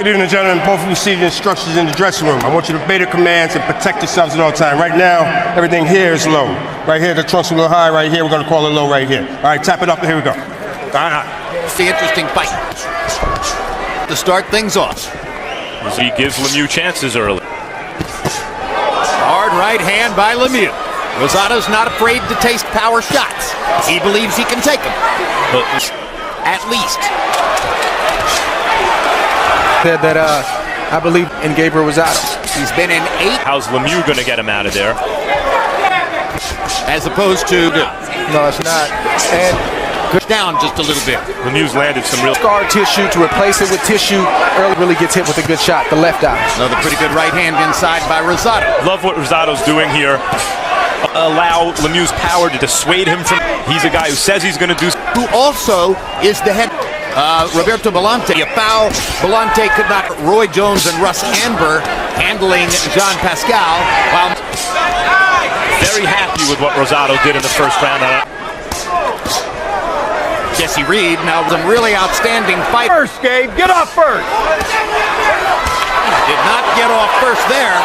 Good evening, gentlemen. Both of you see the instructions in the dressing room. I want you to obey the commands and protect yourselves at all times. Right now, everything here is low. Right here, the trunk's a little high. Right here, we're going to call it low right here. All right, tap it up, and here we go. It's the interesting fight to start things off. As he gives Lemieux chances early. Hard right hand by Lemieux. Rosado's not afraid to taste power shots. He believes he can take them. At least. Said that I believe in Gabriel Rosado. He's been in 8. How's Lemieux going to get him out of there? As opposed to... No, it's not. And down just a little bit. Lemieux's landed some real... Scar tissue to replace it with tissue. Early really gets hit with a good shot, the left eye. Another pretty good right hand inside by Rosado. Love what Rosado's doing here. Allow Lemieux's power to dissuade him from... He's a guy who says he's going to do... Who also is the head... Roberto Belante, a foul. Belante could not. Roy Jones and Russ Amber handling Jean Pascal. While very happy with what Rosado did in the first round. Jesse Reed now some really outstanding fight. First, Gabe, get off first. Did not get off first there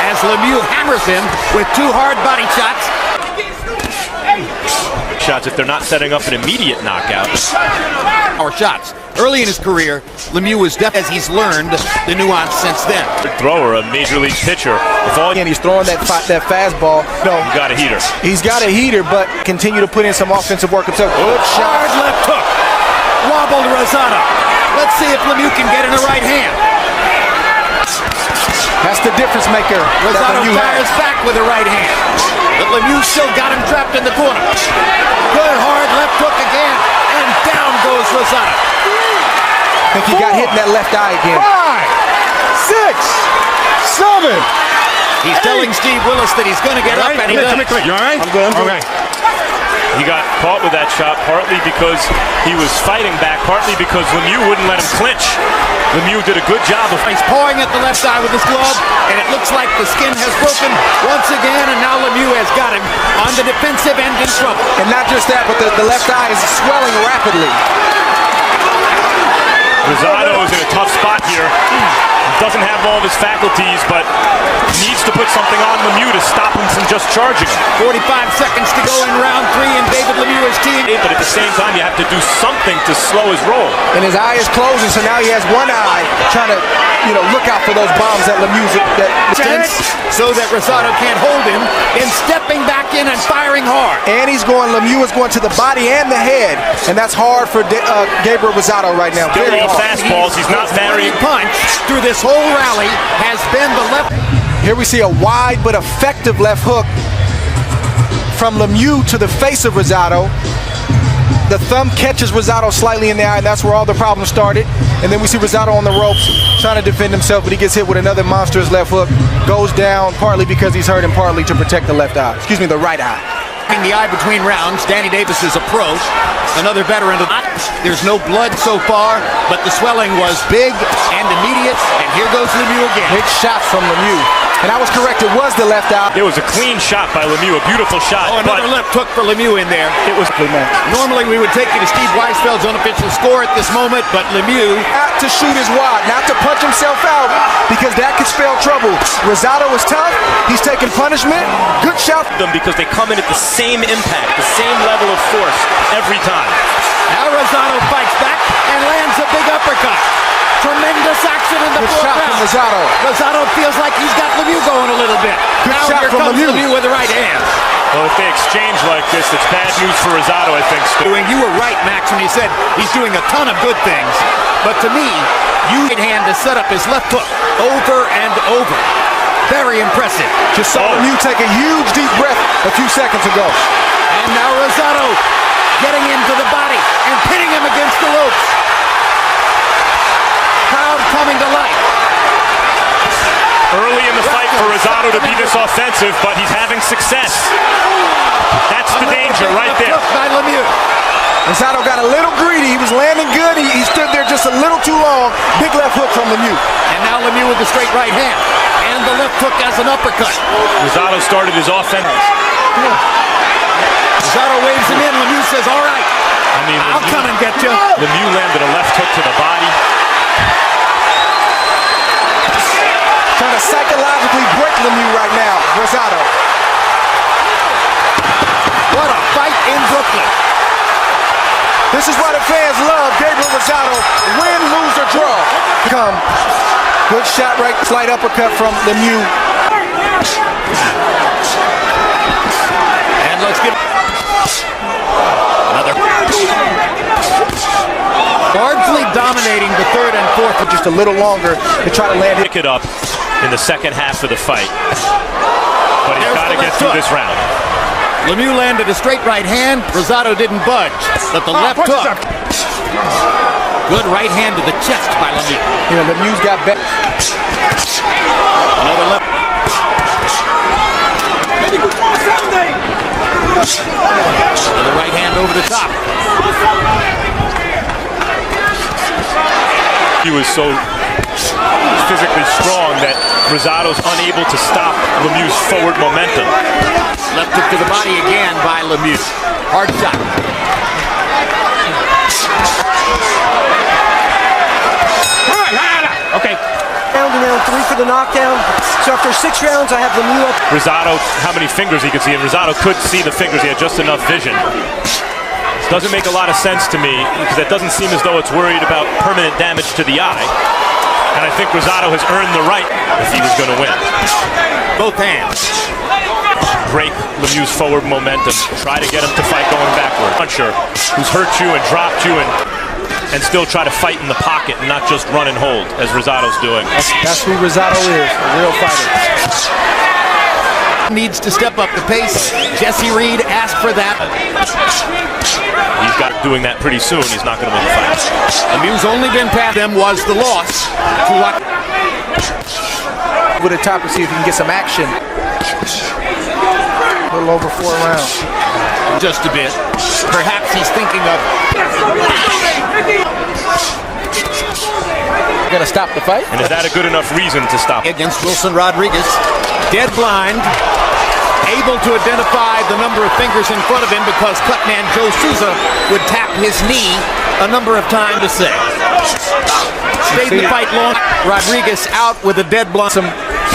as Lemieux hammers him with 2 hard body shots. Shots if they're not setting up an immediate knockout. Or shots. Early in his career, Lemieux was deaf as he's learned the nuance since then. Thrower, a major league pitcher. If all Again, he's throwing that fastball. No, you got a heater. He's got a heater, but continue to put in some offensive work himself. Good Hard left hook. Wobbled Rosado. Let's see if Lemieux can get in the right hand. That's the difference maker. Rosado fires back with the right hand. But Lemieux still got him trapped in the corner. Good hard left hook again. And down goes Rosado. I think he got hit in that left eye again. 5, 6, 7. He's telling Steve Willis that he's going to get up, and he does. You all right? I'm good. Okay. He got caught with that shot partly because he was fighting back, partly because Lemieux wouldn't let him clinch. Lemieux did a good job of... He's pawing at the left eye with his glove, and it looks like the skin has broken once again, and now Lemieux has got him on the defensive end in trouble. And not just that, but the left eye is swelling rapidly. Rosado is in a tough spot here. Doesn't have all of his faculties, but needs to put something on Lemieux to stop him from just charging him. 45 seconds to go in round 3, and David Lemieux is team. But at the same time, you have to do something to slow his roll. And his eye is closing, so now he has one eye trying to, look out for those bombs that Lemieux so that Rosado can't hold him, and stepping back in and firing hard. And Lemieux is going to the body and the head, and that's hard for Gabriel Rosado right now. Still all fastballs. He's not varying. Punch through this whole rally has been the left. Here we see a wide but effective left hook from Lemieux to the face of Rosado. The thumb catches Rosado slightly in the eye, and that's where all the problems started. And then we see Rosado on the ropes trying to defend himself, but he gets hit with another monstrous left hook. Goes down partly because he's hurt and partly to protect the left eye. Excuse me, the right eye. In the eye between rounds, Danny Davis is a pro. Another veteran of there's no blood so far, but the swelling was big and immediate. And here goes Lemieux again. Big shot from Lemieux. And I was correct, it was the left eye. It was a clean shot by Lemieux, a beautiful shot. Oh, another left hook for Lemieux in there. It was normally we would take you to Steve Weisfeld's unofficial score at this moment, but Lemieux out to shoot his wad, not to punch himself out, because that could spell trouble. Rosado is tough. He's taking punishment. Good shot. Them because they come in at the same impact, the same level of force every time. Now Rosado fights back and lands a big uppercut. Tremendous action in the Good fourth shot round. from Rosado. Rosado feels like he's got Lemieux going a little bit. Good now shot here from comes Lemieux with the right hand. Well, if they exchange like this, it's bad news for Rosado, I think. You were right, Max, when you said he's doing a ton of good things. But to me, right hand to set up his left hook over and over. Very impressive. Just saw Lemieux take a huge deep breath a few seconds ago. And now Rosado getting into the body and pinning him against the ropes. Crowd coming to life. Early in the fight for Rosado to be this offensive, but he's having success. That's the danger right there. By Lemieux. Rosado got a little greedy. He was landing good. He stood there just a little too long. Big left hook from Lemieux. And now Lemieux with the straight right hand. And the left hook as an uppercut. Rosado started his offense. Rosado waves him in. Lemieux says, all right. I'll come and get you. Lemieux landed a left hook to the body. Lemieux right now. Rosado. What a fight in Brooklyn. This is why the fans love Gabriel Rosado. Win, lose, or draw. Come. Good shot right. Slight uppercut from Lemieux. And let's get another. Largely dominating the third and fourth. For just a little longer to try to land it. Pick it up in the second half of the fight. But he's got to get through this round. Lemieux landed a straight right hand. Rosado didn't budge. But the left hook. Good right hand to the chest by Lemieux. You know, Lemieux's got better. Another left. Another right hand over the top. He was so physically strong that Rosado's unable to stop Lemieux's forward momentum. Left hook to the body again by Lemieux. Hard shot. Okay. Round and round 3 for the knockdown. So after 6 rounds, I have Lemieux up. Rosado, how many fingers he could see, and Rosado could see the fingers. He had just enough vision. Doesn't make a lot of sense to me because it doesn't seem as though it's worried about permanent damage to the eye. And I think Rosado has earned the right if he was going to win. Both hands. Break Lemieux's forward momentum. Try to get him to fight going backward. Puncher who's hurt you and dropped you and still try to fight in the pocket and not just run and hold as Rosado's doing. That's who Rosado is, a real fighter. Needs to step up the pace. Jesse Reed asked for that. He's got doing that pretty soon. He's not going to win the fight. Lemieux's only been past them was the loss. With a top to see if he can get some action. A little over 4 rounds. Just a bit. Perhaps he's thinking of Gonna stop the fight? And is that a good enough reason to stop? against Wilson Rodriguez. Dead blind. Able to identify the number of fingers in front of him because cutman Joe Souza would tap his knee a number of times to say. Stayed the fight long. Rodriguez out with a dead blind. Some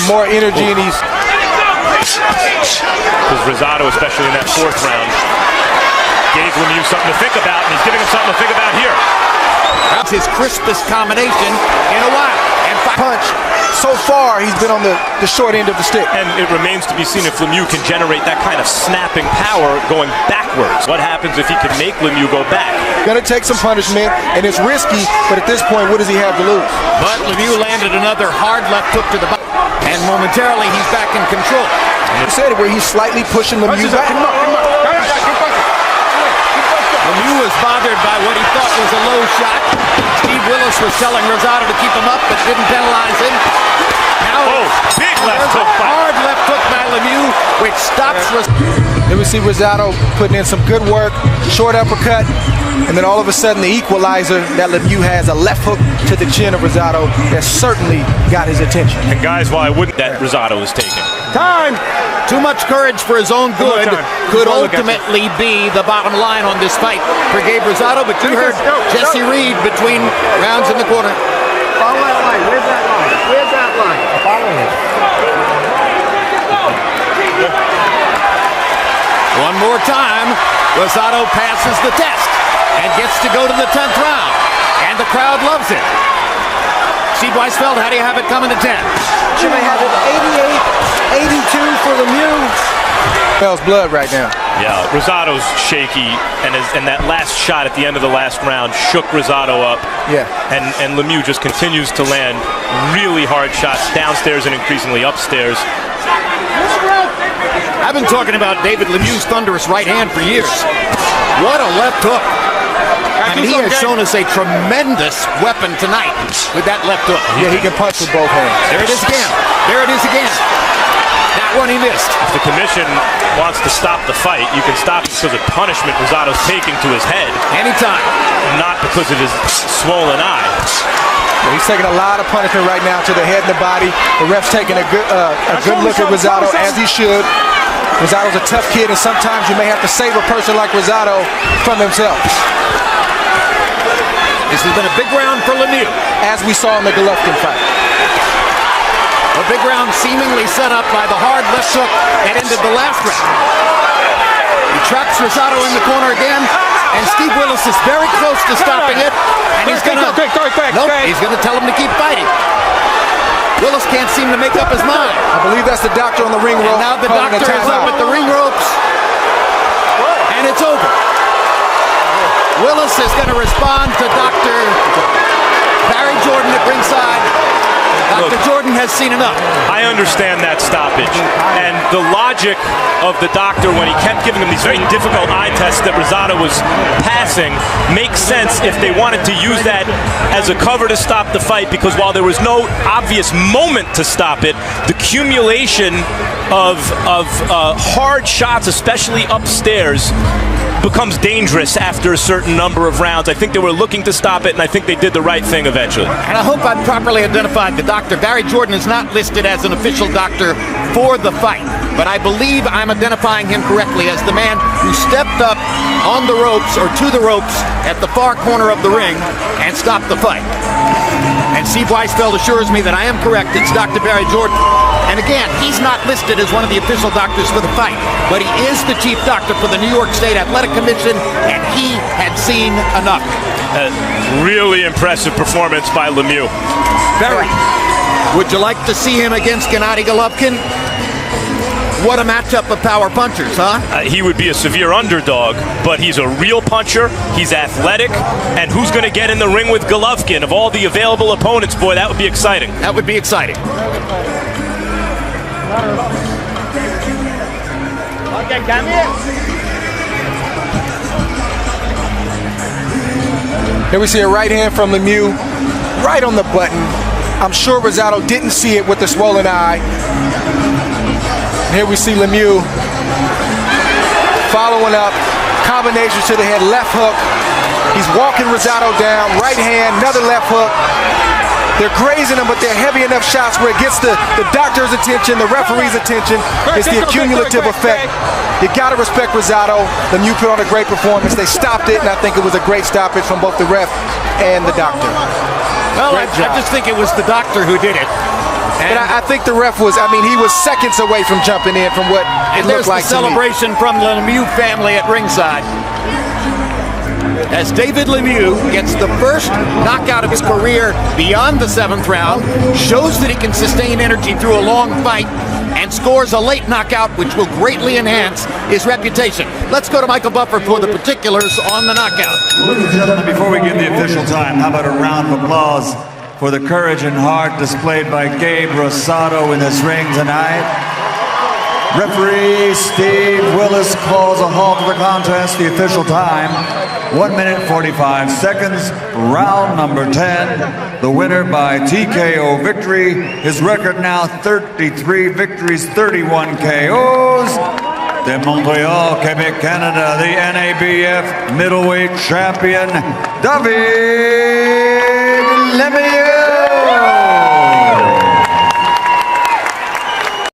more energy, and he's Because Rosado, especially in that 4th round, gave Lemieux something to think about, and he's giving him something to think about here. That's his crispest combination in a while. And punch. So far, he's been on the short end of the stick. And it remains to be seen if Lemieux can generate that kind of snapping power going backwards. What happens if he can make Lemieux go back? Gonna take some punishment, and it's risky, but at this point, what does he have to lose? But Lemieux landed another hard left hook to the body. And momentarily, he's back in control. You said it where he's slightly pushing Lemieux back. Lemieux was bothered by what he thought was a low shot. Steve Willis was telling Rosado to keep him up, but didn't penalize him. Now, big left hook by hard left hook by Lemieux, which stops Then we see Rosado putting in some good work, short uppercut, and then all of a sudden the equalizer that Lemieux has, a left hook to the chin of Rosado that certainly got his attention. And guys, why wouldn't that Rosado is taking? Time! Too much courage for his own good could ultimately be the bottom line on this fight for Gabe Rosado, but you heard Jesse Reed between rounds in the corner. Follow that line. Where's that line? Where's that line? Following it. One more time, Rosado passes the test and gets to go to the 10th round, and the crowd loves it. Steve Weisfeld, how do you have it coming to 10? Should I have it 88, 82 for Lemieux? Smells blood right now. Yeah, Rosado's shaky, and that last shot at the end of the last round shook Rosado up. Yeah. And Lemieux just continues to land really hard shots downstairs and increasingly upstairs. I've been talking about David Lemieux's thunderous right hand for years. What a left hook. I mean, he has shown us a tremendous weapon tonight with that left hook. Yeah, he can punch with both hands. There it is again. There it is again. That one he missed. If the commission wants to stop the fight, you can stop it because of punishment Rosado's taking to his head, Anytime. not because of his swollen eye. Yeah, he's taking a lot of punishment right now to the head and the body. The ref's taking a good look at Rosado, as he should. Rosado's a tough kid, and sometimes you may have to save a person like Rosado from himself. This has been a big round for Lemieux. As we saw in the Golovkin fight. A big round seemingly set up by the hard left hook that ended the last round. He traps Rosado in the corner again, and Steve Willis is very close to stopping it. And he's gonna he's gonna tell him to keep fighting. Willis can't seem to make up his mind. I believe that's the doctor on the ring rope. And now the doctor is up at the ring ropes, and it's over. Willis is going to respond to Dr. Barry Jordan at ringside. Dr. Jordan has seen enough. I understand that stoppage. And the logic of the doctor when he kept giving him these very difficult eye tests that Rosado was passing makes sense if they wanted to use that as a cover to stop the fight, because while there was no obvious moment to stop it, the accumulation of hard shots, especially upstairs, becomes dangerous after a certain number of rounds. I think they were looking to stop it, and I think they did the right thing eventually. And I hope I've properly identified the doctor. Barry Jordan is not listed as an official doctor for the fight, but I believe I'm identifying him correctly as the man who stepped up on the ropes, or to the ropes, at the far corner of the ring and stopped the fight. And Steve Weisfeld assures me that I am correct. It's Dr. Barry Jordan. And again, he's not listed as one of the official doctors for the fight, but he is the chief doctor for the New York State Athletic Commission, and he had seen enough. Really impressive performance by Lemieux. Barry, would you like to see him against Gennady Golovkin? What a matchup of power punchers, huh? He would be a severe underdog, but he's a real puncher. He's athletic, and who's going to get in the ring with Golovkin? Of all the available opponents, boy, that would be exciting. That would be exciting. Here we see a right hand from Lemieux, right on the button. I'm sure Rosado didn't see it with the swollen eye. Here we see Lemieux following up, combinations to the head, left hook. He's walking Rosado down, right hand, another left hook. They're grazing him, but they're heavy enough shots where it gets the doctor's attention, the referee's attention. It's the accumulative effect. You got to respect Rosado. Lemieux put on a great performance. They stopped it, and I think it was a great stoppage from both the ref and the doctor. Well, I just think it was the doctor who did it. And I think the ref was, he was seconds away from jumping in from what it looked like to me. Celebration from the Lemieux family at ringside, as David Lemieux gets the first knockout of his career beyond the 7th round, shows that he can sustain energy through a long fight, and scores a late knockout which will greatly enhance his reputation. Let's go to Michael Buffer for the particulars on the knockout. Ladies and gentlemen, before we give the official time, how about a round of applause for the courage and heart displayed by Gabe Rosado in this ring tonight. Referee Steve Willis calls a halt to the contest. The official time, 1 minute 45 seconds, round number 10. The winner by TKO victory. His record now 33 victories, 31 KOs. De Montreal, Quebec, Canada, the NABF middleweight champion, David Lemieux.